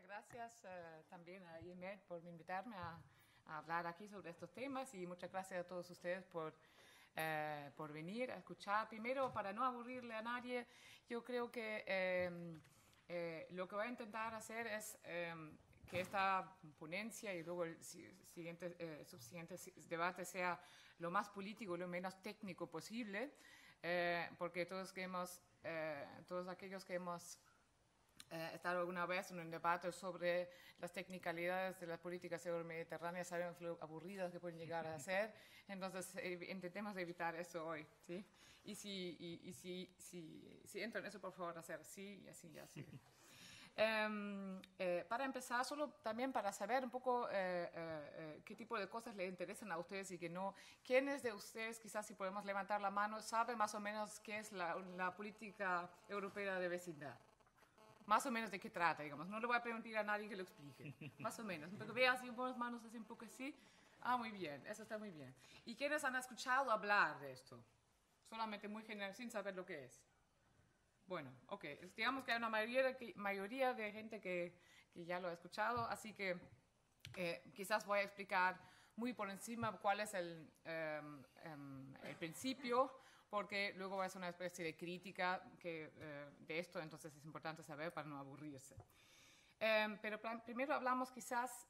muchas gracias también a IEMED por invitarme a hablar aquí sobre estos temas y muchas gracias a todos ustedes por venir a escuchar. Primero, para no aburrirle a nadie, yo creo que lo que voy a intentar hacer es que esta ponencia y luego el subsiguiente debate sea lo más político y lo menos técnico posible, porque todos aquellos que hemos estado alguna vez en un debate sobre las technicalidades de las políticas euromediterráneas saben lo aburridas que pueden llegar a ser. Entonces, intentemos evitar eso hoy, ¿sí? Y si entran en eso, por favor, hacer sí y así y así. Para empezar, solo también para saber un poco qué tipo de cosas le interesan a ustedes y que no. ¿Quiénes de ustedes, quizás si podemos levantar la mano, sabe más o menos qué es la política europea de vecindad? Más o menos de qué trata, digamos. No le voy a preguntar a nadie que lo explique. Más o menos. Porque vea así unas manos así un poco así. Ah, muy bien. Eso está muy bien. ¿Y quiénes han escuchado hablar de esto? Solamente muy general, sin saber lo que es. Bueno, ok. Digamos que hay una mayoría de gente que ya lo ha escuchado, así que quizás voy a explicar muy por encima cuál es el principio, porque luego va a ser una especie de crítica de esto, entonces es importante saber para no aburrirse. Pero primero hablamos quizás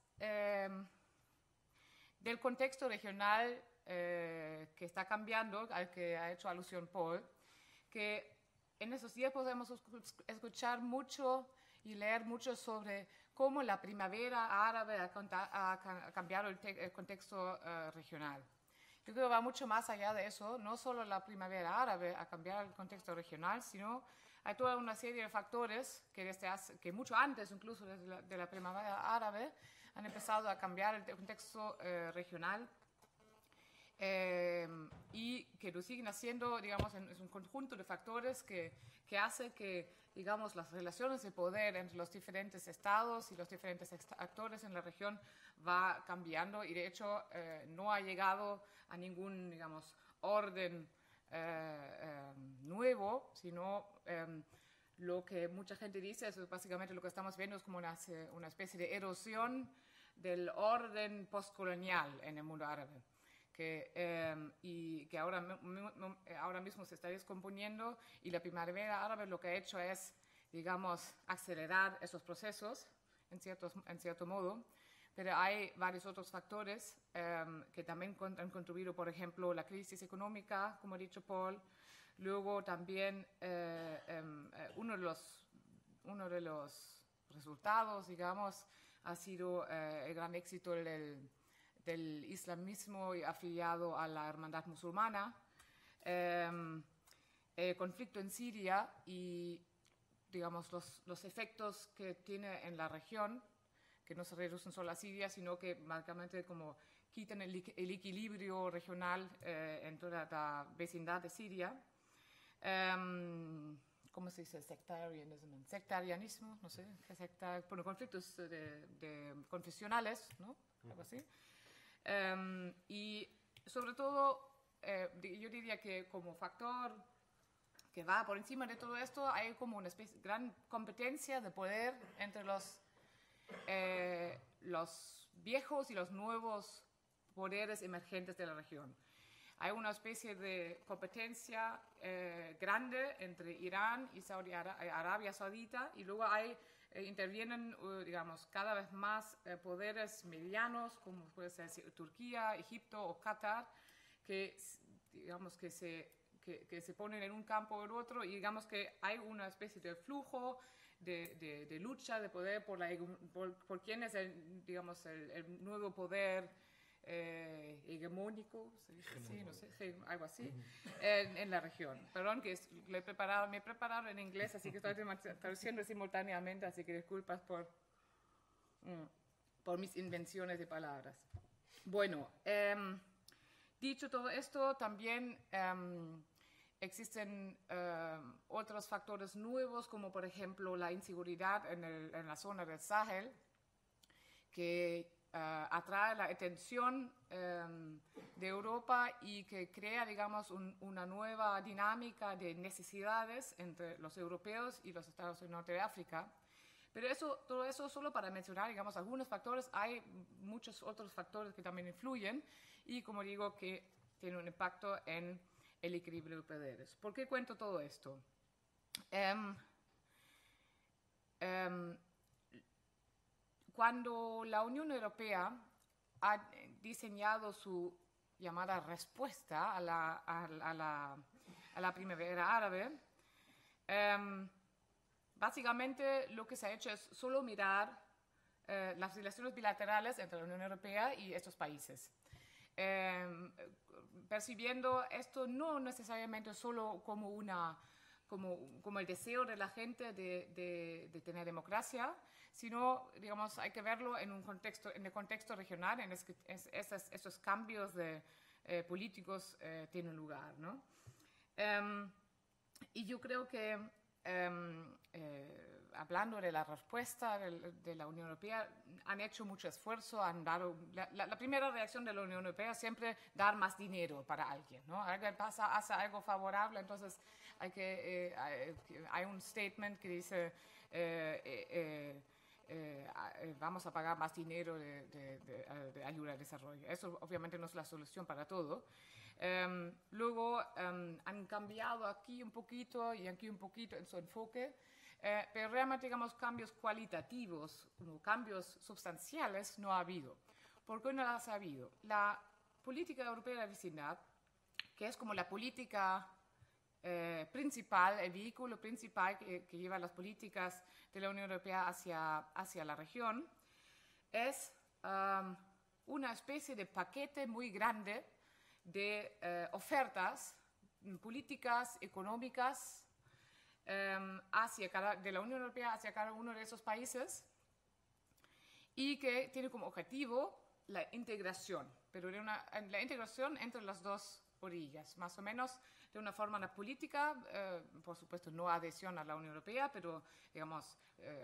del contexto regional que está cambiando, al que ha hecho alusión Paul, que en esos días podemos escuchar mucho y leer mucho sobre cómo la primavera árabe ha cambiado el contexto regional. Yo creo que va mucho más allá de eso. No solo la primavera árabe ha cambiado el contexto regional, sino hay toda una serie de factores que mucho antes incluso de la primavera árabe han empezado a cambiar el contexto regional. Y que lo siguen haciendo, digamos, es un conjunto de factores que hace que, digamos, las relaciones de poder entre los diferentes estados y los diferentes actores en la región va cambiando y, de hecho, no ha llegado a ningún, digamos, orden nuevo, sino lo que mucha gente dice, es básicamente lo que estamos viendo es como una especie de erosión del orden postcolonial en el mundo árabe. Y que ahora mismo se está descomponiendo, y la primavera árabe lo que ha hecho es, digamos, acelerar esos procesos en cierto modo, pero hay varios otros factores que también han contribuido, por ejemplo, la crisis económica, como ha dicho Paul, luego también uno de los resultados, digamos, ha sido el gran éxito del islamismo afiliado a la hermandad musulmana, el conflicto en Siria y, digamos, los efectos que tiene en la región, que no se reducen solo a Siria, sino que básicamente como quitan el equilibrio regional en toda la vecindad de Siria. ¿Cómo se dice? Sectarianismo, no sé, bueno, conflictos confesionales, ¿no? Algo así. Y sobre todo, yo diría que como factor que va por encima de todo esto, hay como una gran competencia de poder entre los viejos y los nuevos poderes emergentes de la región. Hay una especie de competencia grande entre Irán y Arabia Saudita, y luego intervienen, digamos, cada vez más poderes medianos, como puede ser Turquía, Egipto o Qatar, que, digamos, que se ponen en un campo o en otro, y digamos que hay una especie de flujo de lucha de poder por quién es digamos, el nuevo poder hegemónico, ¿se dice así? No sé, algo así, en la región. Perdón, que me he preparado en inglés, así que estoy traduciendo simultáneamente, así que disculpas por mis invenciones de palabras. Bueno, dicho todo esto, también existen otros factores nuevos, como por ejemplo la inseguridad en la zona del Sahel, que atrae la atención de Europa y que crea, digamos, una nueva dinámica de necesidades entre los europeos y los estados del norte de África, Pero todo eso solo para mencionar, digamos, algunos factores. Hay muchos otros factores que también influyen y, como digo, que tienen un impacto en el equilibrio de poderes. ¿Por qué cuento todo esto? Cuando la Unión Europea ha diseñado su llamada respuesta a la primavera árabe, básicamente lo que se ha hecho es solo mirar las relaciones bilaterales entre la Unión Europea y estos países. Percibiendo esto no necesariamente solo como el deseo de la gente de tener democracia, sino, digamos, hay que verlo en el contexto regional, en que esos cambios políticos tienen lugar, ¿no? Y yo creo que hablando de la respuesta de la Unión Europea, han hecho mucho esfuerzo, han dado, la primera reacción de la Unión Europea es siempre dar más dinero para alguien, ¿no? Alguien hace algo favorable, entonces hay un statement que dice vamos a pagar más dinero de ayuda al desarrollo. Eso obviamente no es la solución para todo. Luego han cambiado aquí un poquito y aquí un poquito en su enfoque, pero realmente, digamos, cambios cualitativos, como cambios sustanciales, no ha habido. ¿Por qué no las ha habido? La política europea de la vecindad, que es como la política principal, el vehículo principal que lleva las políticas de la Unión Europea hacia la región, es una especie de paquete muy grande de ofertas políticas, económicas, de la Unión Europea hacia cada uno de esos países, y que tiene como objetivo la integración, pero la integración entre las dos orillas, más o menos de una forma política, por supuesto no adhesión a la Unión Europea, pero digamos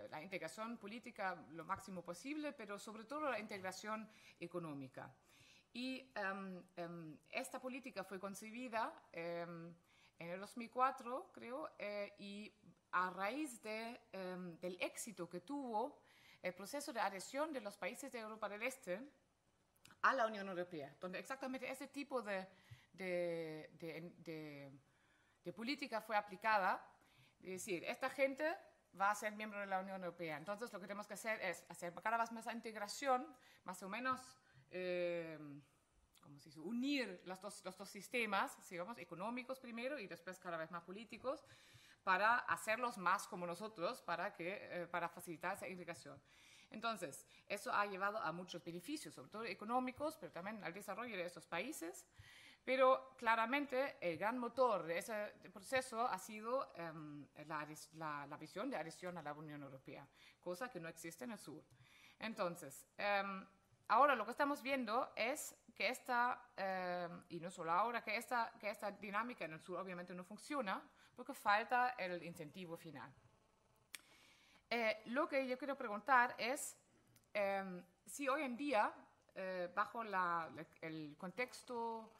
la integración política lo máximo posible, pero sobre todo la integración económica. Y esta política fue concebida en el 2004, creo, y a raíz del éxito que tuvo el proceso de adhesión de los países de Europa del Este a la Unión Europea, donde exactamente ese tipo de política fue aplicada. Es decir, esta gente va a ser miembro de la Unión Europea. Entonces, lo que tenemos que hacer es hacer cada vez más integración, más o menos, ¿cómo se dice? Unir los dos sistemas, digamos, económicos primero y después cada vez más políticos, para hacerlos más como nosotros, para facilitar esa integración. Entonces, eso ha llevado a muchos beneficios, sobre todo económicos, pero también al desarrollo de estos países. Pero claramente el gran motor de ese proceso ha sido la visión de adhesión a la Unión Europea, cosa que no existe en el sur. Entonces, ahora lo que estamos viendo es que y no solo ahora, que esta dinámica en el sur obviamente no funciona porque falta el incentivo final. Lo que yo quiero preguntar es si hoy en día, bajo el contexto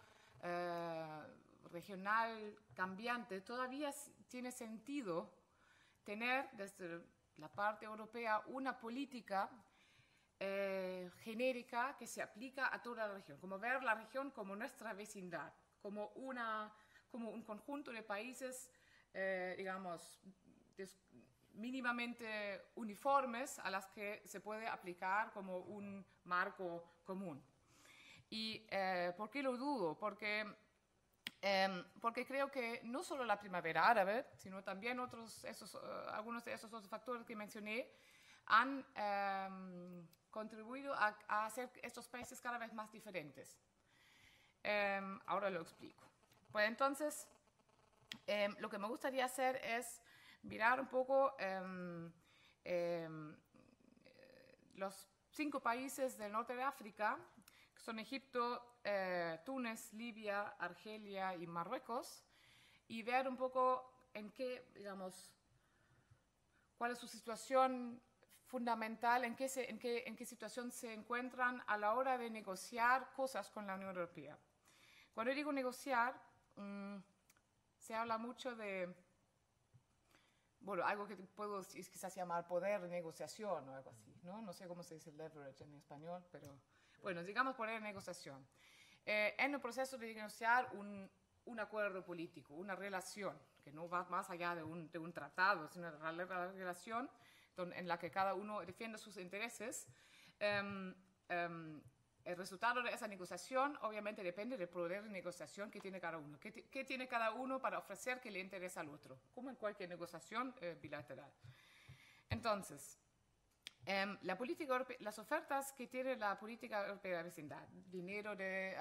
regional cambiante, todavía tiene sentido tener desde la parte europea una política genérica que se aplica a toda la región, como ver la región como nuestra vecindad, como un conjunto de países, digamos, mínimamente uniformes a las que se puede aplicar como un marco común. ¿Y por qué lo dudo? Porque creo que no solo la primavera árabe, sino también algunos de esos otros factores que mencioné han contribuido a hacer estos países cada vez más diferentes. Ahora lo explico. Pues entonces, lo que me gustaría hacer es mirar un poco los 5 países del norte de África, que son Egipto, Túnez, Libia, Argelia y Marruecos, y ver un poco cuál es su situación fundamental, en qué situación se encuentran a la hora de negociar cosas con la Unión Europea. Cuando digo negociar, se habla mucho de bueno, algo que puedo quizás llamar poder de negociación o algo así, ¿no? No sé cómo se dice leverage en español, pero bueno, digamos poder de negociación. En el proceso de negociar un acuerdo político, una relación que no va más allá de un tratado, es una relación en la que cada uno defiende sus intereses. El resultado de esa negociación obviamente depende del poder de negociación que tiene cada uno. ¿Qué tiene cada uno para ofrecer que le interesa al otro? Como en cualquier negociación bilateral. Entonces, la política europea, las ofertas que tiene la política europea de vecindad, dinero de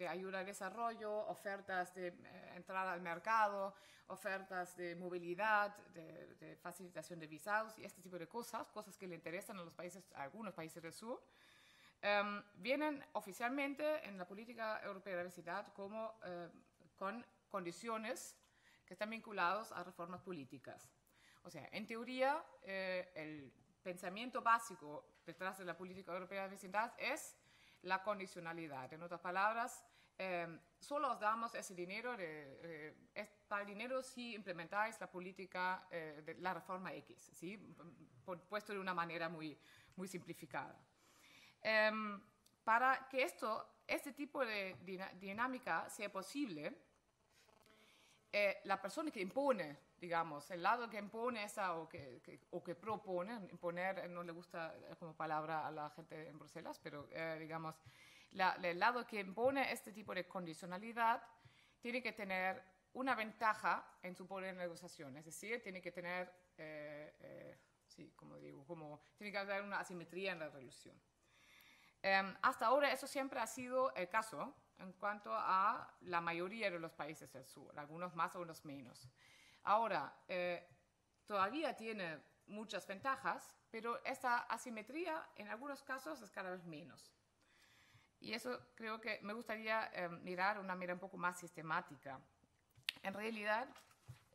ayuda al desarrollo, ofertas de entrada al mercado, ofertas de movilidad, de facilitación de visados y este tipo de cosas que le interesan a a algunos países del sur, vienen oficialmente en la política europea de vecindad como con condiciones que están vinculadas a reformas políticas. O sea, en teoría, el pensamiento básico detrás de la política europea de vecindad es la condicionalidad. En otras palabras, solo os damos ese dinero, tal dinero si implementáis la política de la reforma X, ¿sí? Puesto de una manera muy, muy simplificada. Para que este tipo de dinámica sea posible, la persona que impone, digamos, el lado que impone o que propone, imponer no le gusta como palabra a la gente en Bruselas, pero digamos, el lado que impone este tipo de condicionalidad tiene que tener una ventaja en su poder de negociación, es decir, tiene que tener, sí, como digo, tiene que haber una asimetría en la relación. Hasta ahora eso siempre ha sido el caso en cuanto a la mayoría de los países del sur, algunos más, algunos menos. Ahora, todavía tiene muchas ventajas, pero esta asimetría en algunos casos es cada vez menos. Y eso creo que me gustaría mirar una mira un poco más sistemática. En realidad,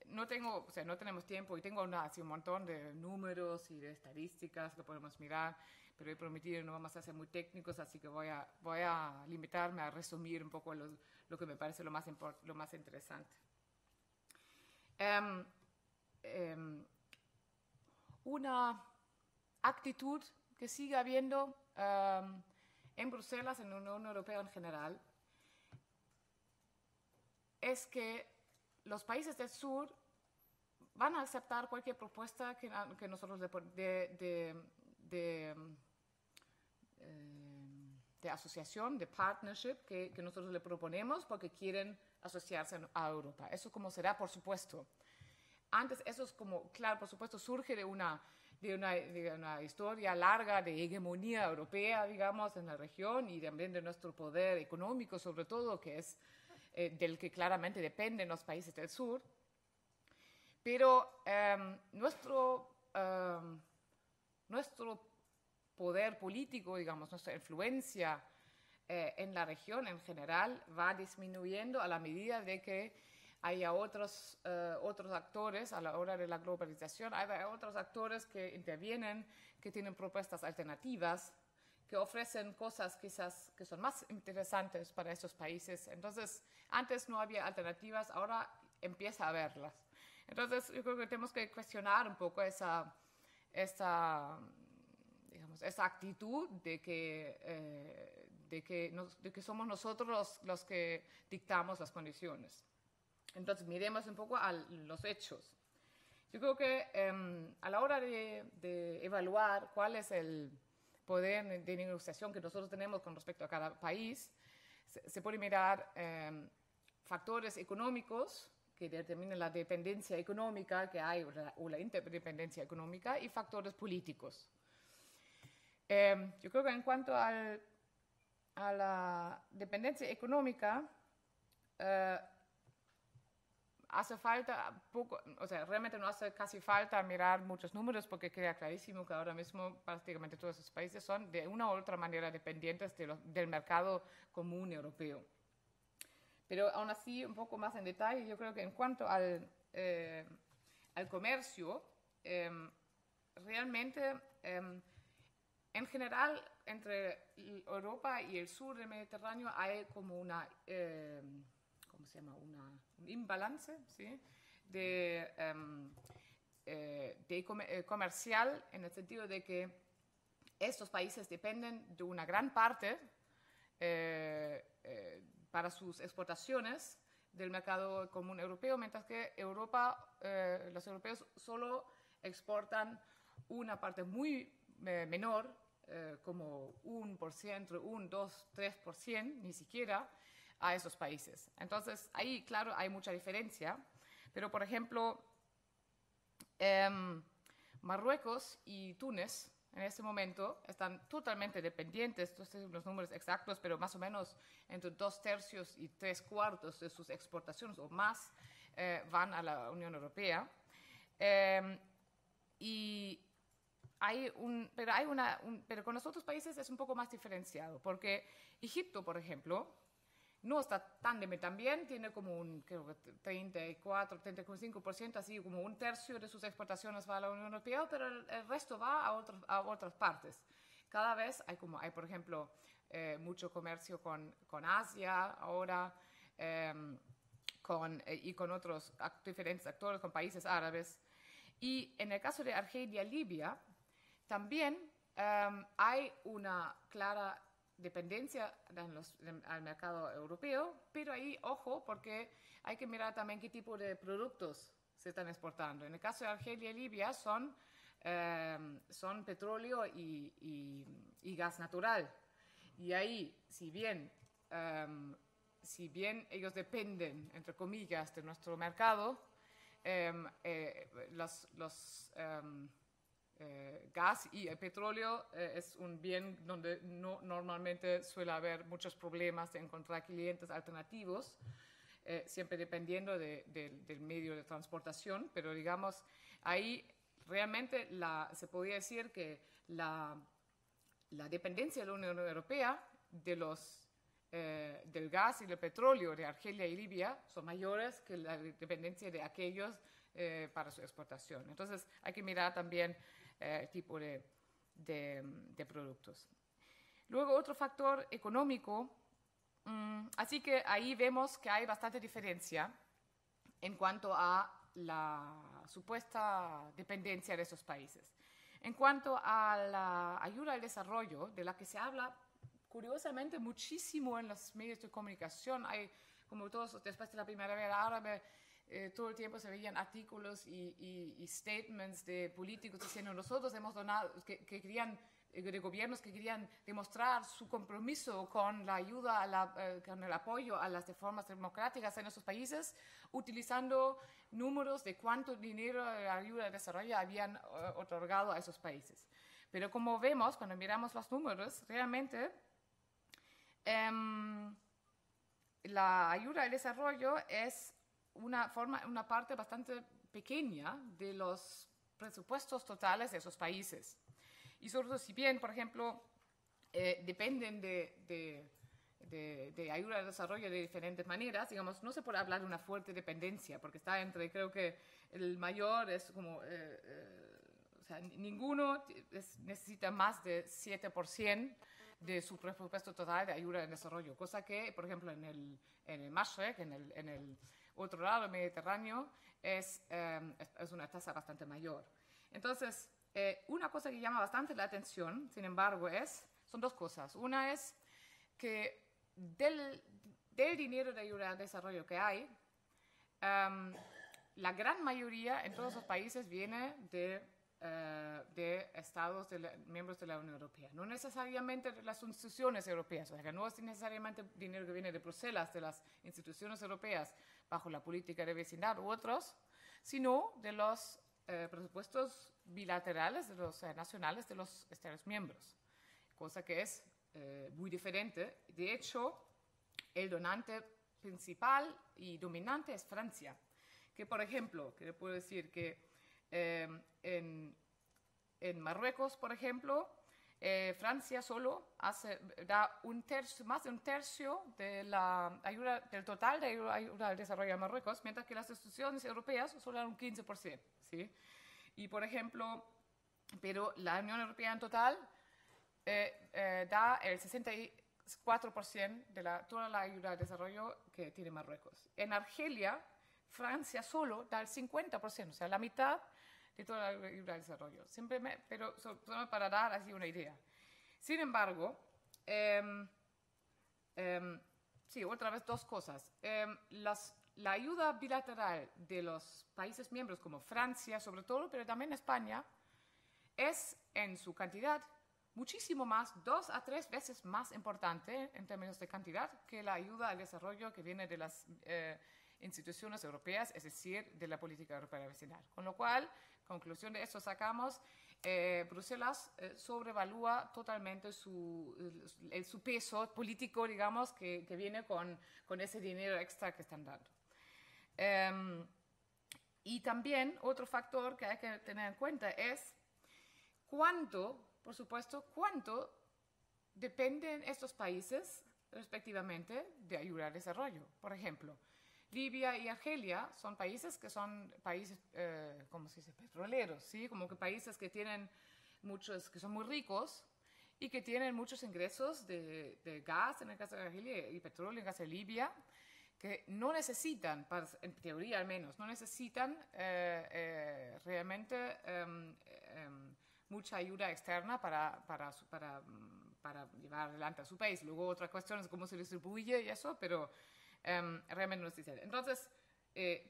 no tenemos tiempo y tengo así un montón de números y de estadísticas que podemos mirar, pero he prometido que no vamos a ser muy técnicos, así que voy a limitarme a resumir un poco lo que me parece lo más interesante. Una actitud que sigue habiendo en Bruselas, en la Unión Europea en general, es que los países del sur van a aceptar cualquier propuesta que nosotros de asociación, de partnership que nosotros le proponemos porque quieren asociarse a Europa. Eso como será, por supuesto. Antes, eso es como, claro, por supuesto, surge de una historia larga de hegemonía europea, digamos, en la región y también de nuestro poder económico, sobre todo, que es del que claramente dependen los países del sur. Pero nuestro poder político, digamos, nuestra influencia en la región en general va disminuyendo a la medida de que haya otros actores a la hora de la globalización, hay otros actores que intervienen, que tienen propuestas alternativas, que ofrecen cosas quizás que son más interesantes para esos países. Entonces, antes no había alternativas, ahora empieza a haberlas. Entonces, yo creo que tenemos que cuestionar un poco esa actitud de que somos nosotros los que dictamos las condiciones. Entonces, miremos un poco a los hechos. Yo creo que a la hora de evaluar cuál es el poder de negociación que nosotros tenemos con respecto a cada país, se puede mirar factores económicos que determinan la dependencia económica que hay o la interdependencia económica y factores políticos. Yo creo que en cuanto a la dependencia económica, hace falta poco, o sea, realmente no hace casi falta mirar muchos números porque queda clarísimo que ahora mismo prácticamente todos esos países son de una u otra manera dependientes del mercado común europeo. Pero aún así, un poco más en detalle, yo creo que en cuanto al comercio, realmente, en general, entre Europa y el sur del Mediterráneo hay como una, ¿cómo se llama? Un imbalance, ¿sí? comercial, en el sentido de que estos países dependen de una gran parte para sus exportaciones del mercado común europeo, mientras que los europeos solo exportan una parte muy menor, como 1%, 1, 2, 3%, ni siquiera, a esos países. Entonces, ahí, claro, hay mucha diferencia, pero, por ejemplo, Marruecos y Túnez en este momento están totalmente dependientes, no sé los números exactos, pero más o menos entre 2/3 y 3/4 de sus exportaciones o más van a la Unión Europea. Pero con los otros países es un poco más diferenciado, porque Egipto, por ejemplo, no está tan bien, tiene como creo que 34, 35%, así como 1/3 de sus exportaciones va a la Unión Europea, pero el resto va a otras partes. Cada vez hay por ejemplo, mucho comercio con Asia ahora, y con otros diferentes actores, con países árabes. Y en el caso de Argelia y Libia, también hay una clara dependencia al mercado europeo, pero ahí, ojo, porque hay que mirar también qué tipo de productos se están exportando. En el caso de Argelia y Libia son petróleo y gas natural. Y ahí, si bien ellos dependen, entre comillas, de nuestro mercado, gas y el petróleo es un bien donde normalmente suele haber muchos problemas de encontrar clientes alternativos, siempre dependiendo del medio de transportación, pero digamos, ahí realmente se podría decir que la dependencia de la Unión Europea del gas y del petróleo de Argelia y Libia son mayores que la dependencia de aquellos para su exportación. Entonces hay que mirar también el tipo de productos. Luego otro factor económico, así que ahí vemos que hay bastante diferencia en cuanto a la supuesta dependencia de esos países. En cuanto a la ayuda al desarrollo, de la que se habla curiosamente muchísimo en los medios de comunicación, hay como todos después de la Primavera Árabe, todo el tiempo se veían artículos y statements de políticos diciendo nosotros hemos donado, de gobiernos que querían demostrar su compromiso con la ayuda, con el apoyo a las reformas democráticas en esos países, utilizando números de cuánto dinero de ayuda al desarrollo habían otorgado a esos países. Pero como vemos, cuando miramos los números, realmente la ayuda al desarrollo es una parte bastante pequeña de los presupuestos totales de esos países. Y sobre todo, si bien, por ejemplo, dependen de ayuda al desarrollo de diferentes maneras, digamos, no se puede hablar de una fuerte dependencia, porque está creo que el mayor es como, o sea, ninguno necesita más de 7% de su presupuesto total de ayuda al desarrollo, cosa que, por ejemplo, en el Mashrek, en el otro lado, el Mediterráneo, es una tasa bastante mayor. Entonces, una cosa que llama bastante la atención, sin embargo, son dos cosas. Una es que del dinero de ayuda al desarrollo que hay, la gran mayoría en todos los países viene de estados, miembros de la Unión Europea. No necesariamente de las instituciones europeas, o sea, que no es necesariamente dinero que viene de Bruselas, de las instituciones europeas, bajo la política de vecindad u otros, sino de los presupuestos bilaterales, de los nacionales de los estados miembros, cosa que es muy diferente. De hecho, el donante principal y dominante es Francia, que, por ejemplo, que le puedo decir que en Marruecos, por ejemplo, Francia solo da más de un tercio de la ayuda, del total de ayuda al desarrollo a Marruecos, mientras que las instituciones europeas solo dan un 15%. ¿Sí? Y, por ejemplo, pero la Unión Europea en total da el 64% de toda la ayuda al desarrollo que tiene Marruecos. En Argelia, Francia solo da el 50%, o sea, la mitad de toda la ayuda al desarrollo. Pero solo para dar así una idea. Sin embargo, sí, otra vez dos cosas. La ayuda bilateral de los países miembros, como Francia sobre todo, pero también España, es en su cantidad muchísimo más, 2 a 3 veces más importante en términos de cantidad que la ayuda al desarrollo que viene de las instituciones europeas, es decir, de la política europea vecinal. Con lo cual, conclusión de esto sacamos, Bruselas sobrevalúa totalmente su peso político, digamos, que viene con ese dinero extra que están dando. Y también otro factor que hay que tener en cuenta es por supuesto, cuánto dependen estos países, respectivamente, de ayuda al desarrollo. Por ejemplo, Libia y Argelia son países que son países, ¿cómo se dice?, petroleros, ¿sí? Como que países que tienen que son muy ricos y que tienen muchos ingresos de gas, en el caso de Argelia, y petróleo, en el caso de Libia, que no necesitan, en teoría al menos, no necesitan realmente mucha ayuda externa para llevar adelante a su país. Luego otra cuestión es cómo se distribuye y eso, pero realmente no necesitan. Entonces,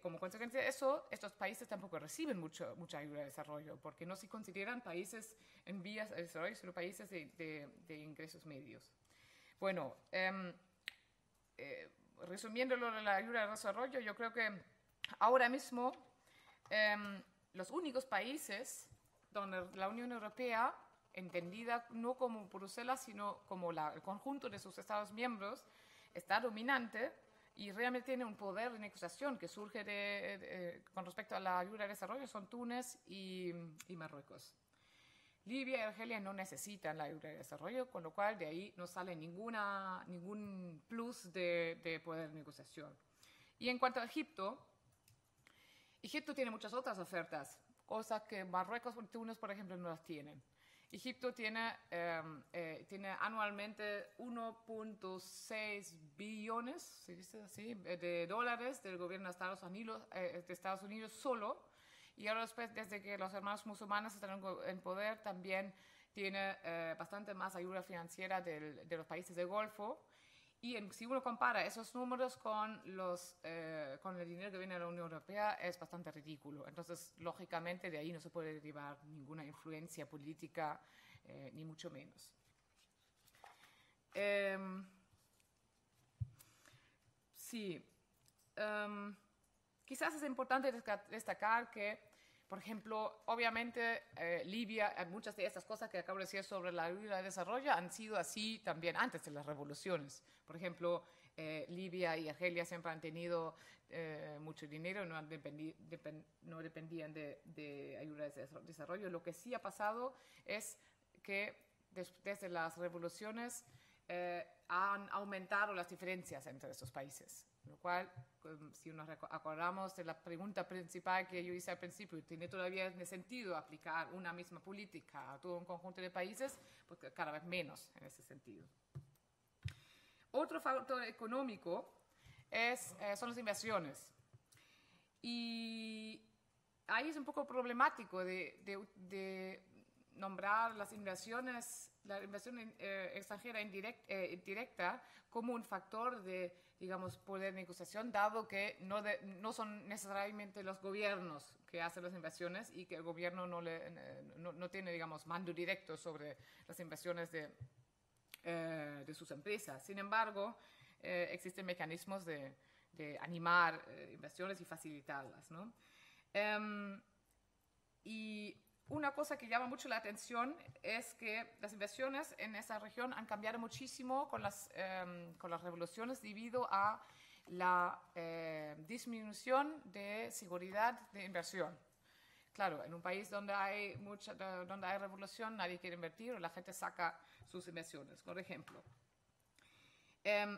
como consecuencia de eso, estos países tampoco reciben mucha ayuda de desarrollo, porque no se consideran países en vías de desarrollo, sino países de ingresos medios. Bueno, resumiendo lo de la ayuda al desarrollo, yo creo que ahora mismo los únicos países donde la Unión Europea, entendida no como Bruselas, sino como el conjunto de sus Estados miembros, está dominante y realmente tiene un poder de negociación que surge con respecto a la ayuda al desarrollo, son Túnez y Marruecos. Libia y Argelia no necesitan la ayuda de desarrollo, con lo cual de ahí no sale ningún plus de poder de negociación. Y en cuanto a Egipto tiene muchas otras ofertas, cosas que Marruecos y Túnez, por ejemplo, no las tienen. Egipto tiene anualmente 1.6 billones, ¿se dice así?, de dólares del gobierno de Estados Unidos solo. Y ahora después, desde que los hermanos musulmanes están en poder, también tiene bastante más ayuda financiera de los países del Golfo. Y si uno compara esos números con el dinero que viene de la Unión Europea, es bastante ridículo. Entonces, lógicamente, de ahí no se puede derivar ninguna influencia política, ni mucho menos. Sí. Quizás es importante destacar que, por ejemplo, obviamente Libia, muchas de estas cosas que acabo de decir sobre la ayuda de desarrollo han sido así también antes de las revoluciones. Por ejemplo, Libia y Argelia siempre han tenido mucho dinero, no dependían de ayuda de desarrollo. Lo que sí ha pasado es que desde las revoluciones han aumentado las diferencias entre estos países. Lo cual, si nos acordamos de la pregunta principal que yo hice al principio, ¿tiene todavía sentido aplicar una misma política a todo un conjunto de países? Pues cada vez menos en ese sentido. Otro factor económico son las inversiones. Y ahí es un poco problemático de nombrar la inversión extranjera indirecta como un factor de, digamos, poder de negociación, dado que no son necesariamente los gobiernos que hacen las inversiones y que el gobierno no tiene, digamos, mando directo sobre las inversiones de sus empresas. Sin embargo, existen mecanismos de animar inversiones y facilitarlas, ¿no? Y una cosa que llama mucho la atención es que las inversiones en esa región han cambiado muchísimo con las revoluciones debido a la disminución de seguridad de inversión. Claro, en un país donde hay revolución, nadie quiere invertir o la gente saca sus inversiones. Por ejemplo,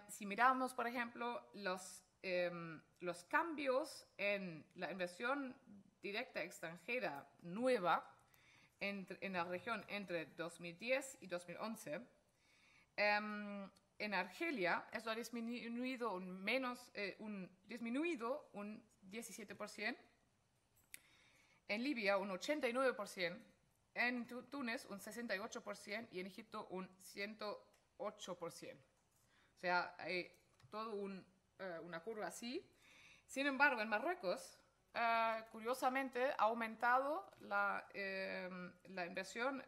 si miramos, por ejemplo, los cambios en la inversión directa extranjera nueva en la región entre 2010 y 2011, en Argelia eso ha disminuido un 17%, En Libia un 89%, en Túnez un 68% y en Egipto un 108%. O sea, hay toda una curva así. Sin embargo, en Marruecos, curiosamente, ha aumentado la inversión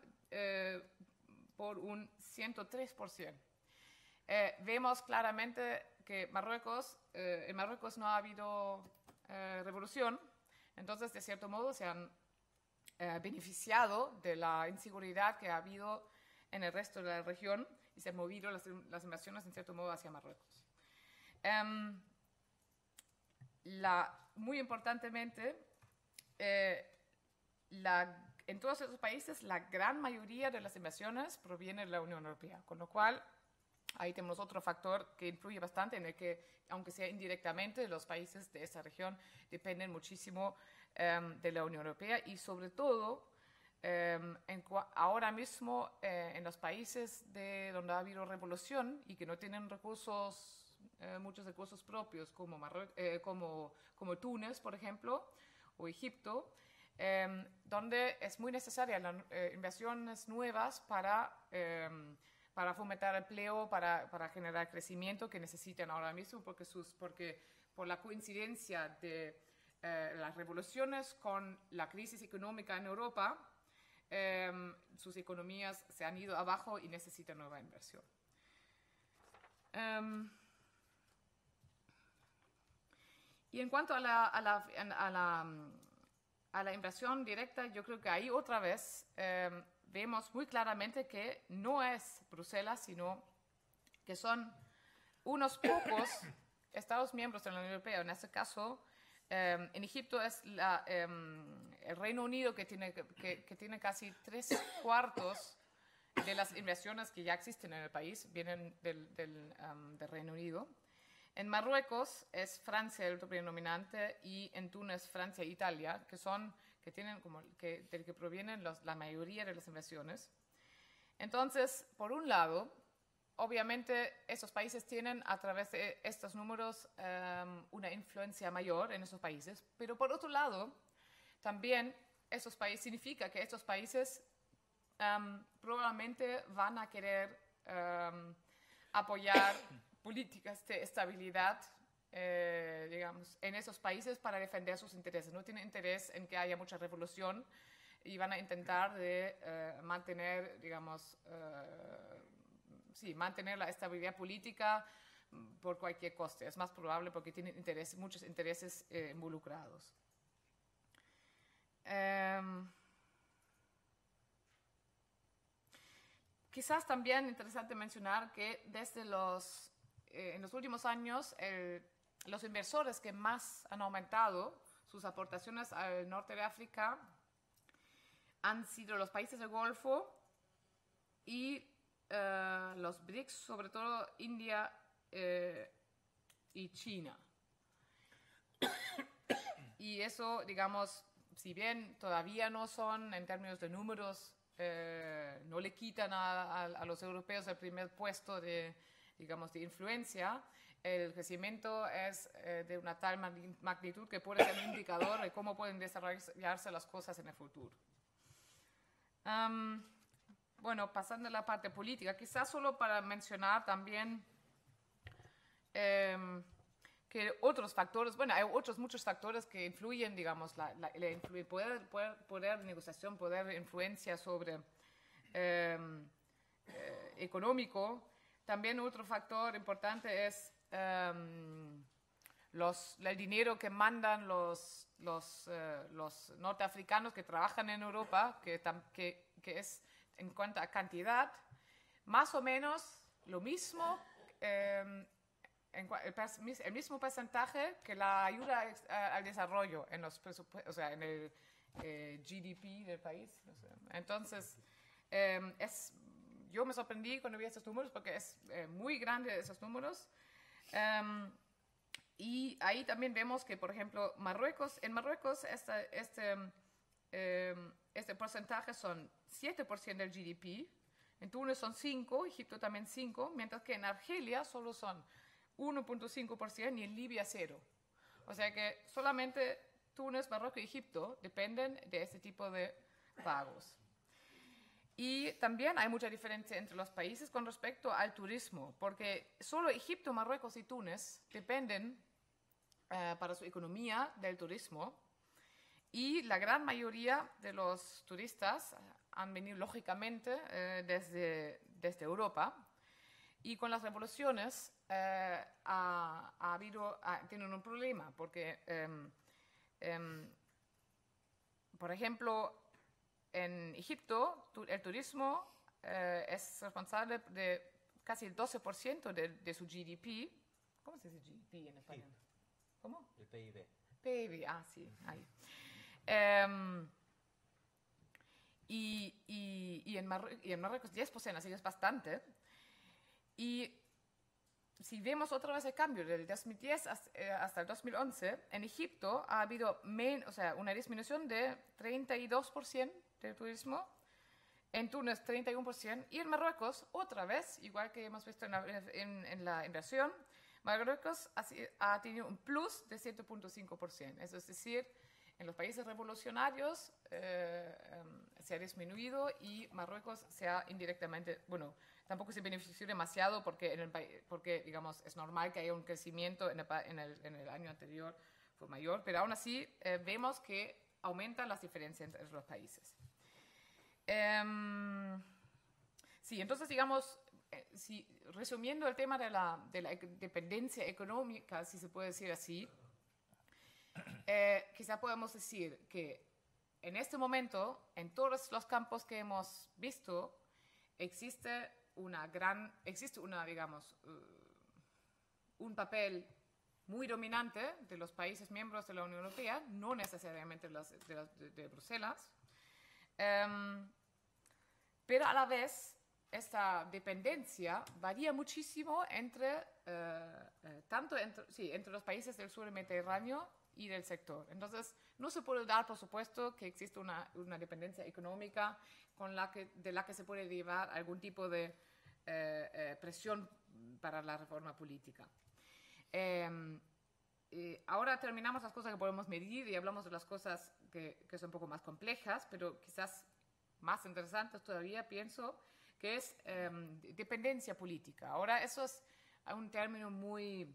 por un 103%. Vemos claramente que en Marruecos no ha habido revolución, entonces de cierto modo se han beneficiado de la inseguridad que ha habido en el resto de la región y se han movido las inversiones en cierto modo hacia Marruecos. Muy importantemente, en todos esos países la gran mayoría de las inversiones proviene de la Unión Europea, con lo cual ahí tenemos otro factor que influye bastante en el que, aunque sea indirectamente, los países de esa región dependen muchísimo de la Unión Europea y sobre todo ahora mismo en los países donde ha habido revolución y que no tienen muchos recursos propios como Túnez, por ejemplo, o Egipto, donde es muy necesaria las inversiones nuevas para fomentar empleo, para generar crecimiento que necesitan ahora mismo, porque por la coincidencia de las revoluciones con la crisis económica en Europa, sus economías se han ido abajo y necesitan nueva inversión. Y en cuanto a la inversión directa, yo creo que ahí otra vez vemos muy claramente que no es Bruselas, sino que son unos pocos Estados miembros de la Unión Europea. En este caso, en Egipto es el Reino Unido que tiene casi 3/4 de las inversiones que ya existen en el país, vienen del Reino Unido. En Marruecos es Francia el predominante y en Túnez Francia e Italia, del que provienen la mayoría de las inversiones. Entonces, por un lado, obviamente esos países tienen a través de estos números una influencia mayor en esos países, pero por otro lado, también significa que estos países probablemente van a querer apoyar políticas de estabilidad, digamos, en esos países para defender sus intereses. No tienen interés en que haya mucha revolución y van a intentar mantener, digamos, mantener la estabilidad política por cualquier coste. Es más probable porque tienen muchos intereses involucrados. Quizás también interesante mencionar que en los últimos años los inversores que más han aumentado sus aportaciones al norte de África han sido los países del Golfo y los BRICS, sobre todo India y China. Y eso, digamos, si bien todavía no son en términos de números, no le quitan a los europeos el primer puesto de influencia, el crecimiento es de una tal magnitud que puede ser un indicador de cómo pueden desarrollarse las cosas en el futuro. Bueno, pasando a la parte política, quizás solo para mencionar también que otros factores, bueno, hay muchos factores que influyen, digamos, el poder de negociación, poder de influencia sobre económico. También otro factor importante es el dinero que mandan los norteafricanos que trabajan en Europa, que es en cuanto a cantidad, más o menos lo mismo, el mismo porcentaje que la ayuda al desarrollo en los presupuestos, o sea, en el GDP del país. No sé. Entonces, yo me sorprendí cuando vi estos números porque es muy grande esos números. Y ahí también vemos que, por ejemplo, en Marruecos este porcentaje son 7% del GDP, en Túnez son 5%, Egipto también 5%, mientras que en Argelia solo son 1.5% y en Libia 0%. O sea que solamente Túnez, Marruecos y Egipto dependen de este tipo de pagos. Y también hay mucha diferencia entre los países con respecto al turismo, porque solo Egipto, Marruecos y Túnez dependen para su economía del turismo, y la gran mayoría de los turistas han venido lógicamente desde Europa, y con las revoluciones tienen un problema, porque, por ejemplo, en Egipto el turismo es responsable de casi el 12% de su GDP. ¿Cómo se dice GDP en español? ¿Cómo? El PIB. PIB, sí, ahí. Y en Marruecos 10%, así que es bastante. Y si vemos otra vez el cambio del 2010 hasta el 2011, en Egipto ha habido una disminución de 32% del turismo, en Túnez 31%, y en Marruecos otra vez, igual que hemos visto en la inversión, Marruecos ha tenido un plus de 7.5%. Eso es decir, en los países revolucionarios se ha disminuido, y Marruecos se ha indirectamente, tampoco se benefició demasiado porque digamos, es normal que haya un crecimiento en el año anterior fue mayor, pero aún así vemos que aumentan las diferencias entre los países. Sí, entonces digamos, resumiendo el tema de la dependencia económica, si se puede decir así, quizá podemos decir que en este momento, en todos los campos que hemos visto, existe digamos, un papel muy dominante de los países miembros de la Unión Europea, no necesariamente de Bruselas, pero a la vez esta dependencia varía muchísimo entre los países del sur del Mediterráneo y del sector. Entonces, no se puede dar, por supuesto, que existe una dependencia económica de la que se puede llevar algún tipo de presión para la reforma política. Ahora terminamos las cosas que podemos medir y hablamos de las cosas que son un poco más complejas, pero quizás más interesantes todavía, pienso, que es dependencia política. Ahora, eso es un término muy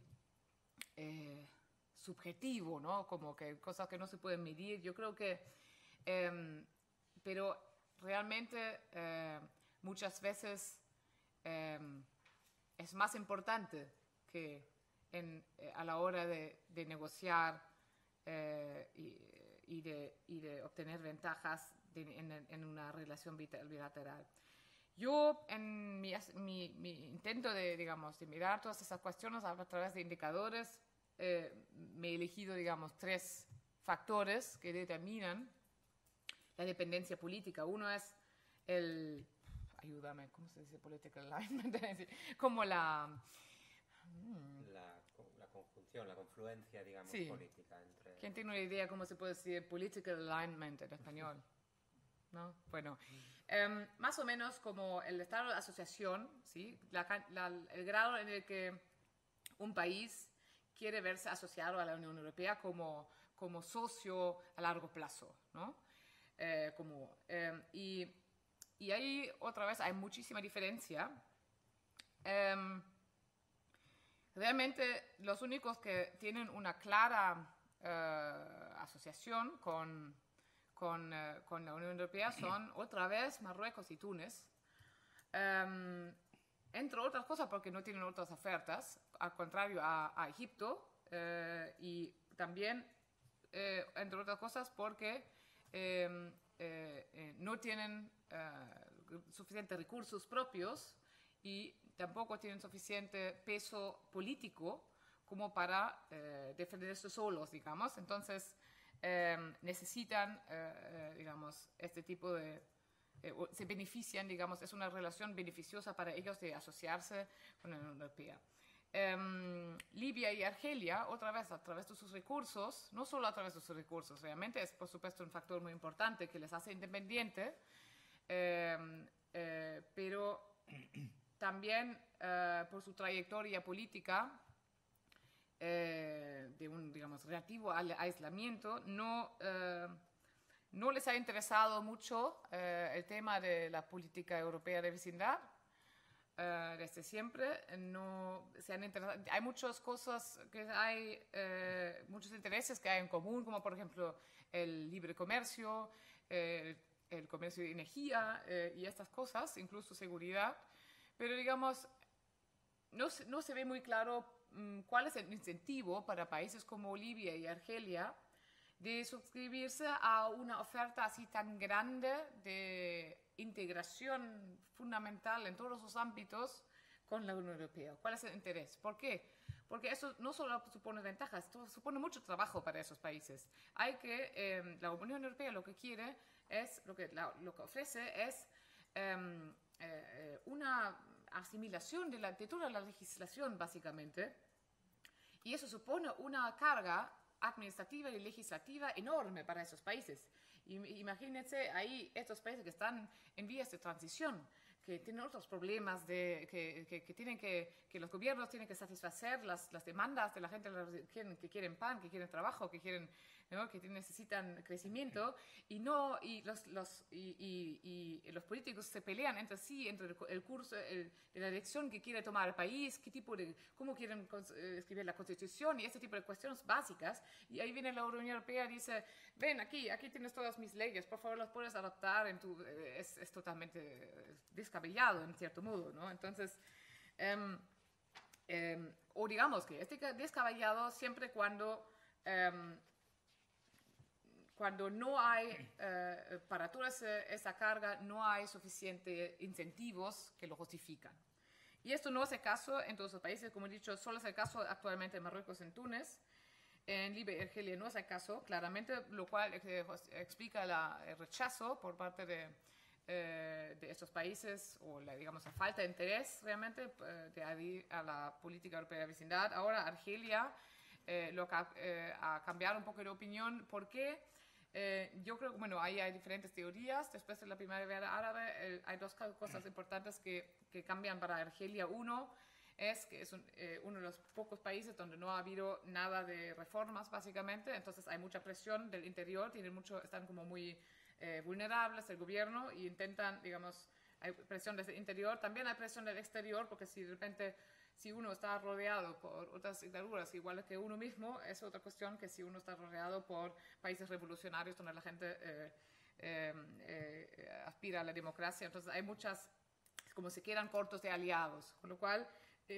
subjetivo, ¿no? Como que cosas que no se pueden medir. Yo creo que, pero realmente muchas veces es más importante que a la hora de negociar y de obtener ventajas en una relación bilateral. Yo, en mi intento de mirar todas esas cuestiones a través de indicadores, me he elegido, digamos, 3 factores que determinan la dependencia política. Uno es ayúdame, ¿cómo se dice? Political alignment, como la conjunción, la confluencia, digamos, sí, política entre... ¿Quién tiene una idea cómo se puede decir political alignment en español? ¿No? Bueno, más o menos como el estado de asociación, ¿sí? El grado en el que un país quiere verse asociado a la Unión Europea como socio a largo plazo, ¿no? Y ahí otra vez hay muchísima diferencia. Realmente los únicos que tienen una clara asociación con la Unión Europea son otra vez Marruecos y Túnez, entre otras cosas porque no tienen otras ofertas, al contrario a Egipto, y también entre otras cosas porque no tienen suficientes recursos propios y tampoco tienen suficiente peso político como para defenderse solos, digamos. Entonces, necesitan, digamos, este tipo de... se benefician, digamos, es una relación beneficiosa para ellos de asociarse con la Unión Europea. Libia y Argelia, otra vez, a través de sus recursos, no solo a través de sus recursos, realmente es, por supuesto, un factor muy importante que les hace independiente, pero también por su trayectoria política, de un, digamos, relativo al aislamiento, no les ha interesado mucho el tema de la política europea de vecindad. Desde siempre no se han interesado. Hay muchas cosas que hay, muchos intereses que hay en común, como por ejemplo el libre comercio, el comercio de energía y estas cosas, incluso seguridad, pero digamos, no se ve muy claro cuál es el incentivo para países como Bolivia y Argelia de suscribirse a una oferta así tan grande de integración fundamental en todos los ámbitos con la Unión Europea. ¿Cuál es el interés? ¿Por qué? Porque eso no solo supone ventajas, esto supone mucho trabajo para esos países. La Unión Europea lo que quiere es, lo que ofrece es una asimilación de toda la legislación, básicamente, y eso supone una carga administrativa y legislativa enorme para esos países. Imagínense ahí estos países que están en vías de transición, que tienen otros problemas, que los gobiernos tienen que satisfacer las demandas de la gente que quieren pan, que quieren trabajo, ¿no? que necesitan crecimiento, y los políticos se pelean entre sí, entre el curso de la dirección que quiere tomar el país, cómo quieren escribir la constitución y ese tipo de cuestiones básicas. Y ahí viene la Unión Europea y dice, ven aquí tienes todas mis leyes, por favor las puedes adaptar es totalmente descabellado en cierto modo, ¿no? Entonces, o digamos que es descabellado siempre cuando no hay, para toda esa carga, no hay suficientes incentivos que lo justifican. Y esto no es el caso en todos los países, como he dicho, solo es el caso actualmente en Marruecos y en Túnez. En Libia y Argelia no es el caso, claramente, lo cual explica el rechazo por parte de estos países, o digamos, la falta de interés realmente de adherir a la política europea de vecindad. Ahora Argelia ha cambiado un poco de opinión. ¿Por qué? Yo creo que, bueno, ahí hay diferentes teorías. Después de la primavera árabe hay dos cosas importantes que cambian para Argelia. Uno es que es uno de los pocos países donde no ha habido nada de reformas, básicamente. Entonces hay mucha presión del interior, están como muy vulnerables el gobierno y intentan, digamos, hay presión desde el interior. También hay presión del exterior, porque si de repente si uno está rodeado por otras dictaduras iguales que uno mismo, es otra cuestión que si uno está rodeado por países revolucionarios donde la gente aspira a la democracia. Entonces hay como se quedan cortos de aliados, con lo cual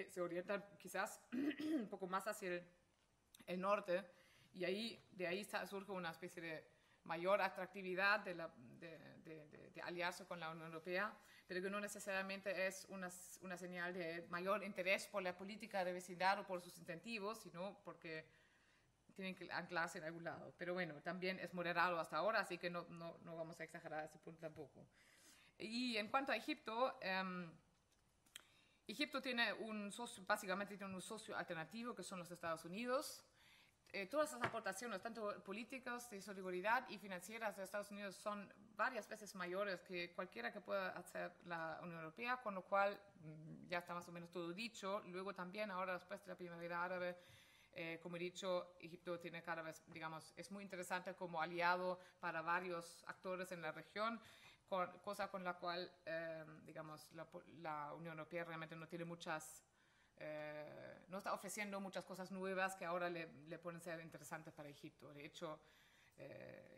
se orientan quizás un poco más hacia el norte, y de ahí surge una especie de mayor atractividad de aliarse con la Unión Europea, pero que no necesariamente es una señal de mayor interés por la política de vecindad o por sus incentivos, sino porque tienen que anclarse en algún lado. Pero bueno, también es moderado hasta ahora, así que no vamos a exagerar ese punto tampoco. Y en cuanto a Egipto, Egipto básicamente tiene un socio alternativo, que son los Estados Unidos. Todas las aportaciones, tanto políticas, de solidaridad y financieras de Estados Unidos, son varias veces mayores que cualquiera que pueda hacer la Unión Europea, con lo cual ya está más o menos todo dicho. Luego también, ahora después de la primavera árabe, como he dicho, Egipto tiene cada vez, digamos, es muy interesante como aliado para varios actores en la región, cosa con la cual, digamos, la Unión Europea realmente no tiene no está ofreciendo muchas cosas nuevas que ahora le pueden ser interesantes para Egipto. De hecho,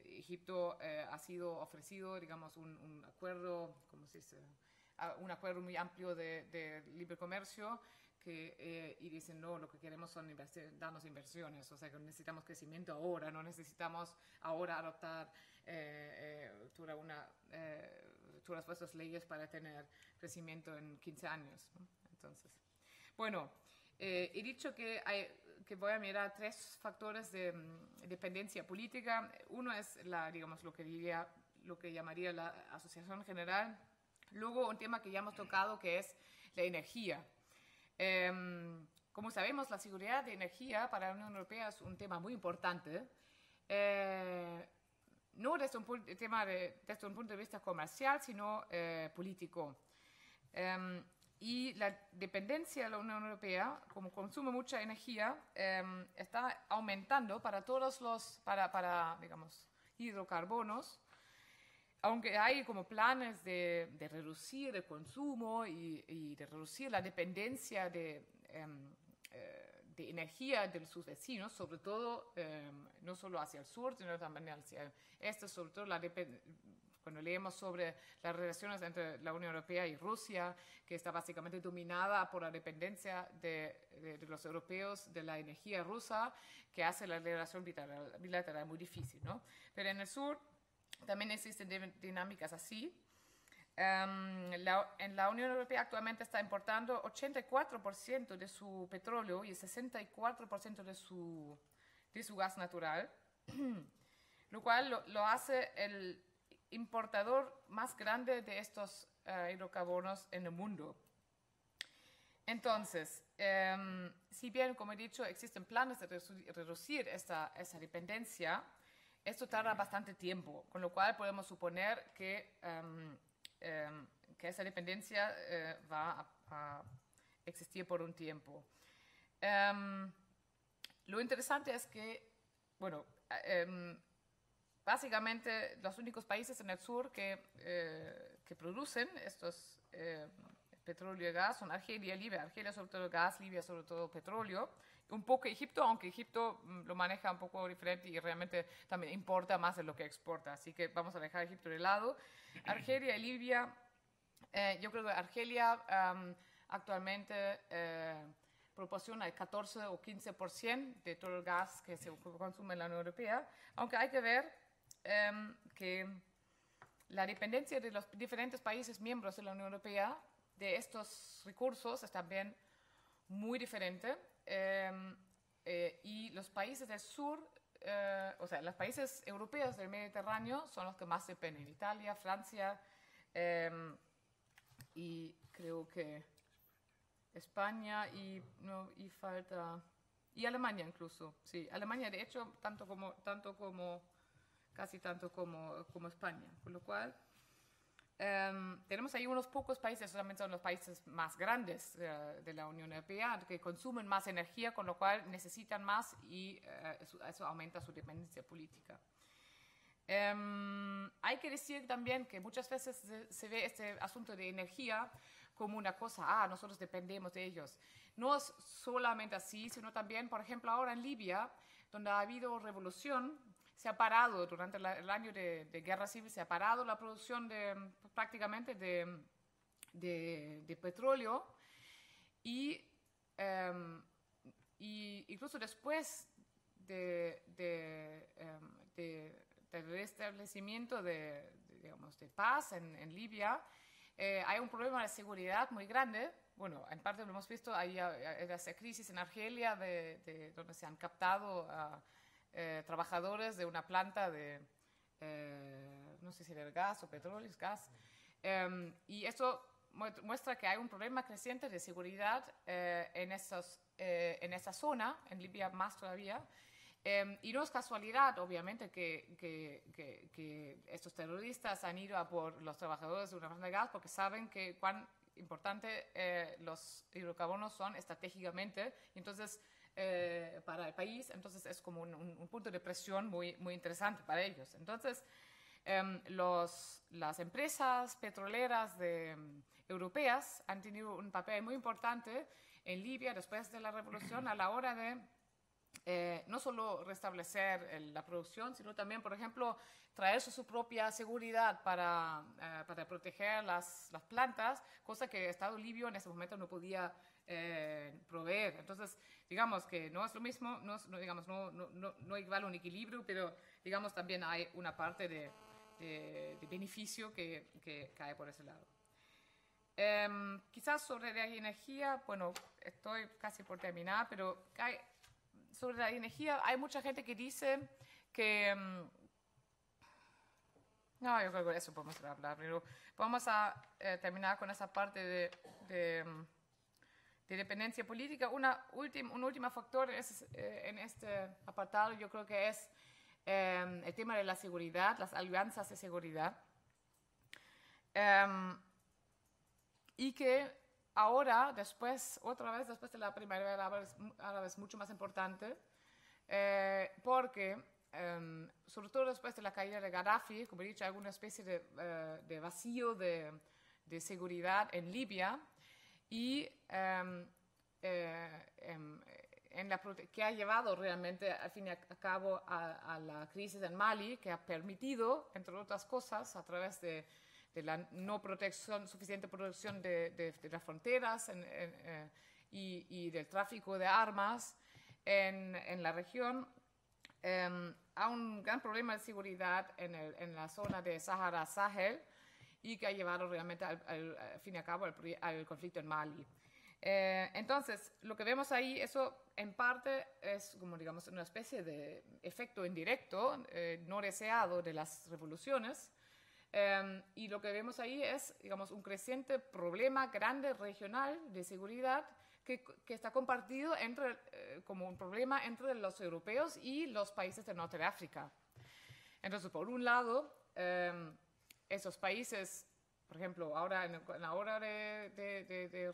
Egipto ha sido ofrecido, digamos, un acuerdo, ¿cómo se dice? Un acuerdo muy amplio de libre comercio, y dicen, no, lo que queremos son darnos inversiones, o sea que necesitamos crecimiento ahora, no necesitamos ahora adoptar todas vuestras leyes para tener crecimiento en 15 años, ¿no? Entonces, bueno, he dicho que voy a mirar 3 factores de dependencia política. Uno es digamos, lo que llamaría la asociación general. Luego, un tema que ya hemos tocado, que es la energía. Como sabemos, la seguridad de energía para la Unión Europea es un tema muy importante. No desde un punto de vista comercial, sino político. y la dependencia de la Unión Europea, como consume mucha energía, está aumentando para todos los, digamos, hidrocarbonos, aunque hay como planes de reducir el consumo y de reducir la dependencia de energía de sus vecinos, sobre todo no solo hacia el sur, sino también hacia el este, sobre todo cuando leemos sobre las relaciones entre la Unión Europea y Rusia, que está básicamente dominada por la dependencia de los europeos de la energía rusa, que hace la relación bilateral muy difícil, ¿no? Pero en el sur también existen dinámicas así. En la Unión Europea actualmente está importando 84% de su petróleo y el 64% de su gas natural, lo cual lo hace el importador más grande de estos hidrocarburos en el mundo. Entonces, si bien, como he dicho, existen planes de reducir esa dependencia, esto tarda bastante tiempo, con lo cual podemos suponer que esa dependencia va a existir por un tiempo. Lo interesante es que, bueno, básicamente los únicos países en el sur que producen estos petróleo y gas son Argelia y Libia. Argelia sobre todo gas, Libia sobre todo petróleo. Un poco Egipto, aunque Egipto lo maneja un poco diferente y realmente también importa más de lo que exporta. Así que vamos a dejar Egipto de lado. Argelia y Libia, yo creo que Argelia actualmente proporciona el 14 o 15% de todo el gas que se consume en la Unión Europea, aunque hay que ver que la dependencia de los diferentes países miembros de la Unión Europea de estos recursos es también muy diferente. Y los países del sur, o sea, los países europeos del Mediterráneo son los que más dependen. Italia, Francia y creo que España y Alemania incluso. Sí, Alemania de hecho casi tanto como España. Con lo cual tenemos ahí unos pocos países, solamente son los países más grandes de la Unión Europea, que consumen más energía, con lo cual necesitan más y eso aumenta su dependencia política. Hay que decir también que muchas veces se ve este asunto de energía como una cosa, nosotros dependemos de ellos. No es solamente así, sino también, por ejemplo, ahora en Libia, donde ha habido revolución, se ha parado durante el año de guerra civil, se ha parado la producción prácticamente de petróleo y incluso después del restablecimiento de paz en Libia, hay un problema de seguridad muy grande. Bueno, en parte lo hemos visto, hay esa crisis en Argelia donde se han captado trabajadores de una planta no sé si de gas o petróleo, es gas. Y esto muestra que hay un problema creciente de seguridad en esa zona, en Libia más todavía. Y no es casualidad, obviamente, que estos terroristas han ido a por los trabajadores de una planta de gas porque saben que cuán importante los hidrocarburos son estratégicamente. Y entonces, para el país, entonces es como un punto de presión muy, muy interesante para ellos. Entonces, las empresas petroleras europeas han tenido un papel muy importante en Libia después de la revolución a la hora de no solo restablecer la producción, sino también, por ejemplo, traerse su propia seguridad para proteger las plantas, cosa que el Estado libio en ese momento no podía proveer. Entonces, digamos que no es lo mismo, no igual un equilibrio, pero digamos también hay una parte de beneficio que cae por ese lado. Quizás sobre la energía, bueno, estoy casi por terminar, pero sobre la energía hay mucha gente que dice que no, yo creo que eso podemos hablar, pero vamos a terminar con esa parte de dependencia política. Un último factor en este apartado yo creo que es el tema de la seguridad, las alianzas de seguridad, y que ahora, otra vez después de la primavera árabe es mucho más importante, porque sobre todo después de la caída de Gaddafi, como he dicho, hay alguna especie de vacío de seguridad en Libia y que ha llevado realmente al fin y al cabo a la crisis en Mali, que ha permitido, entre otras cosas, a través de la no suficiente protección de las fronteras y del tráfico de armas en la región, a un gran problema de seguridad en la zona de Sahara-Sahel y que ha llevado realmente al fin y al cabo al conflicto en Mali. Entonces, lo que vemos ahí, eso en parte es como, digamos, una especie de efecto indirecto, no deseado de las revoluciones. Y lo que vemos ahí es, digamos, un creciente problema grande regional de seguridad que está compartido como un problema entre los europeos y los países del norte de África. Entonces, por un lado, esos países, por ejemplo, ahora en la hora de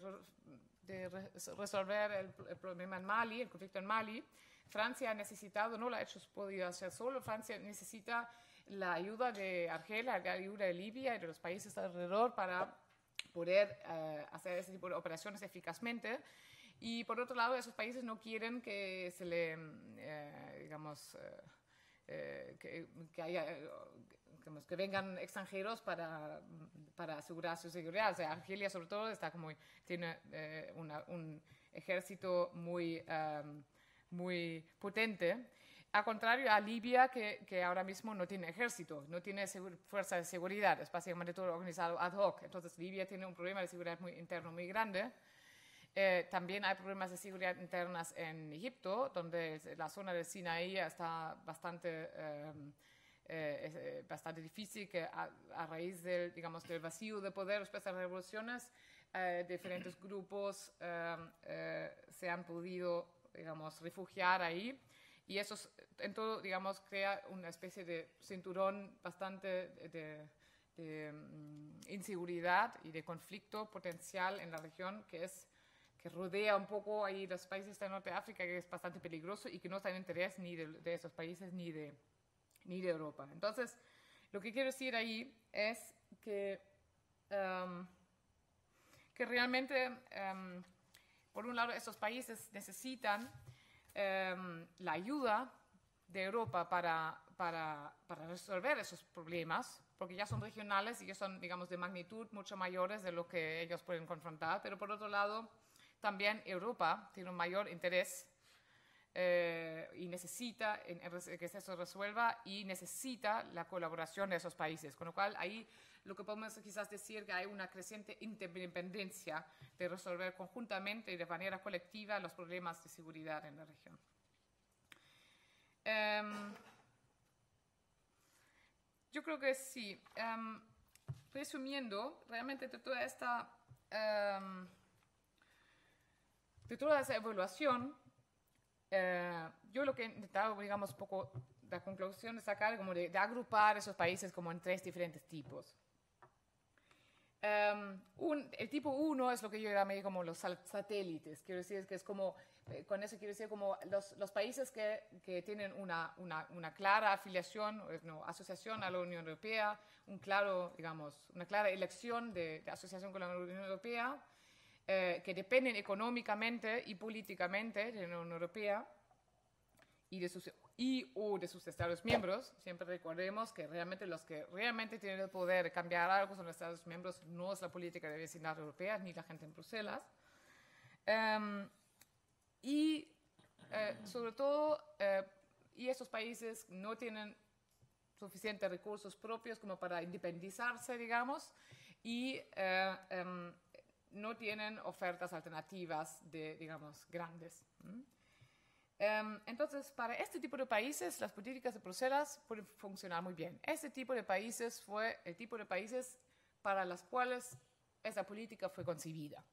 resolver el problema en Mali, el conflicto en Mali, Francia ha necesitado, no lo ha podido hacer solo, Francia necesita la ayuda de Argelia, la ayuda de Libia y de los países alrededor para poder hacer ese tipo de operaciones eficazmente. Y por otro lado, esos países no quieren que se le, digamos, que vengan extranjeros para asegurar su seguridad. O sea, Argelia sobre todo tiene un ejército muy potente. A contrario a Libia, que ahora mismo no tiene ejército, no tiene fuerza de seguridad, es básicamente todo organizado ad hoc. Entonces Libia tiene un problema de seguridad interno muy grande. También hay problemas de seguridad internas en Egipto, donde la zona del Sinaí está bastante difícil, que a raíz del vacío de poder después de las revoluciones, diferentes grupos se han podido, digamos, refugiar ahí. Y eso, en todo, digamos, crea una especie de cinturón bastante de inseguridad y de conflicto potencial en la región que rodea un poco ahí los países del norte de África, que es bastante peligroso y que no está en interés ni de esos países ni de Europa. Entonces, lo que quiero decir ahí es que realmente, por un lado, esos países necesitan la ayuda de Europa para resolver esos problemas, porque ya son regionales y ya son, digamos, de magnitud mucho mayores de lo que ellos pueden confrontar. Pero por otro lado, también Europa tiene un mayor interés y necesita que eso resuelva y necesita la colaboración de esos países. Con lo cual, ahí lo que podemos quizás decir que hay una creciente interdependencia de resolver conjuntamente y de manera colectiva los problemas de seguridad en la región. Yo creo que sí. Resumiendo, realmente de toda esa evaluación, yo lo que he intentado, digamos, un poco la conclusión de sacar, como de agrupar esos países como en 3 diferentes tipos. El tipo 1 es lo que yo llamé como los satélites. Quiero decir que es como, con eso quiero decir como los países que tienen una clara afiliación, asociación a la Unión Europea, una clara elección de asociación con la Unión Europea, que dependen económicamente y políticamente de la Unión Europea o de sus Estados miembros. Siempre recordemos que realmente los que realmente tienen el poder de cambiar algo son los Estados miembros, no es la política de vecindad europea ni la gente en Bruselas. Sobre todo, y esos países no tienen suficientes recursos propios como para independizarse, digamos, y no tienen ofertas alternativas digamos, grandes. Entonces, para este tipo de países, las políticas de Bruselas pueden funcionar muy bien. Este tipo de países fue el tipo de países para los cuales esa política fue concebida.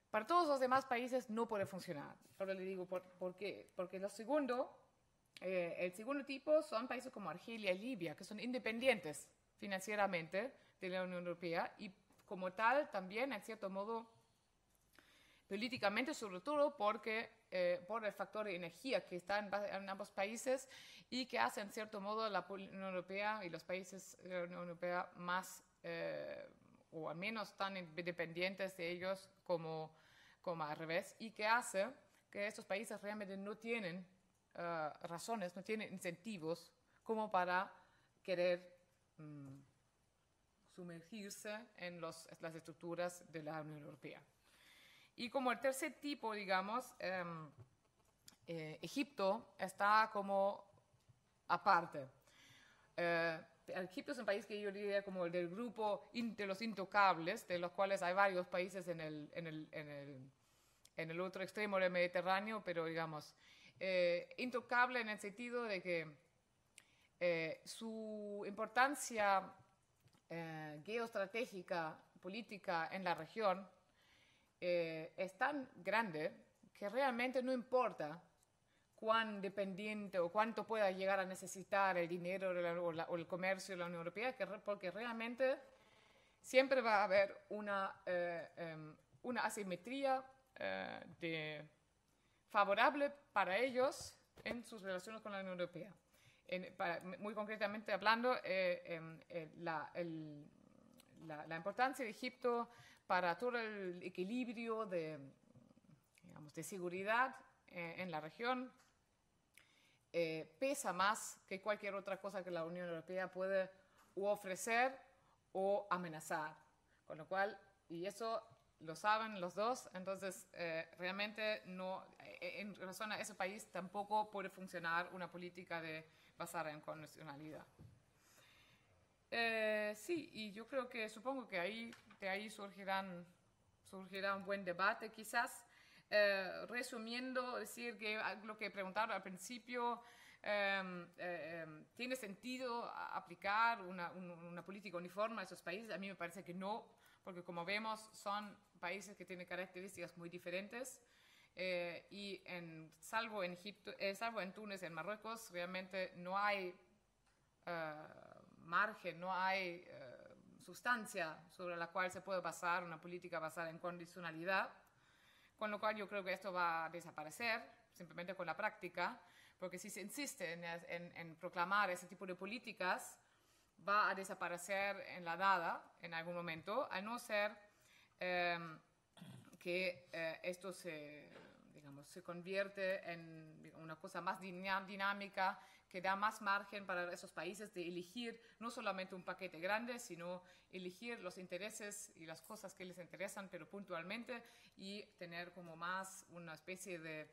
Para todos los demás países no puede funcionar. Ahora le digo por qué. Porque el segundo tipo son países como Argelia y Libia, que son independientes financieramente de la Unión Europea y como tal también, en cierto modo, políticamente, sobre todo porque, por el factor de energía que está en ambos países y que hace, en cierto modo, la Unión Europea y los países de la Unión Europea más, o al menos tan dependientes de ellos como al revés, y que hace que estos países realmente no tienen razones, no tienen incentivos como para querer sumergirse en las estructuras de la Unión Europea. Y como el tercer tipo, digamos, Egipto está como aparte. Egipto es un país que yo diría como el del grupo de los intocables, de los cuales hay varios países en el otro extremo del Mediterráneo, pero digamos, intocable en el sentido de que su importancia geoestratégica, política en la región es tan grande que realmente no importa cuán dependiente o cuánto pueda llegar a necesitar el dinero o el comercio de la Unión Europea, porque realmente siempre va a haber una asimetría favorable para ellos en sus relaciones con la Unión Europea. Muy concretamente hablando, la importancia de Egipto para todo el equilibrio de seguridad en la región pesa más que cualquier otra cosa que la Unión Europea puede o ofrecer o amenazar. Con lo cual, y eso lo saben los dos, entonces realmente no, en relación a ese país tampoco puede funcionar una política basada en condicionalidad. Sí, y yo creo que, supongo que de ahí surgirá un buen debate quizás. Resumiendo, decir que lo que preguntaron al principio, ¿tiene sentido aplicar una política uniforme a esos países? A mí me parece que no, porque como vemos son países que tienen características muy diferentes y salvo en Egipto, salvo en Túnez y en Marruecos, realmente no hay margen, no hay sustancia sobre la cual se puede basar una política basada en condicionalidad. Con lo cual yo creo que esto va a desaparecer simplemente con la práctica, porque si se insiste en proclamar ese tipo de políticas, va a desaparecer en la nada en algún momento, a no ser que esto se convierte en una cosa más dinámica, que da más margen para esos países de elegir no solamente un paquete grande, sino elegir los intereses y las cosas que les interesan, pero puntualmente, y tener como más una especie de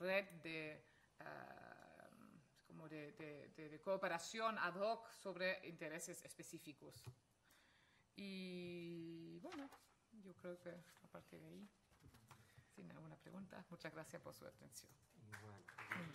red de cooperación ad hoc sobre intereses específicos. Y bueno, yo creo que a partir de ahí, sin alguna pregunta, muchas gracias por su atención. Bueno.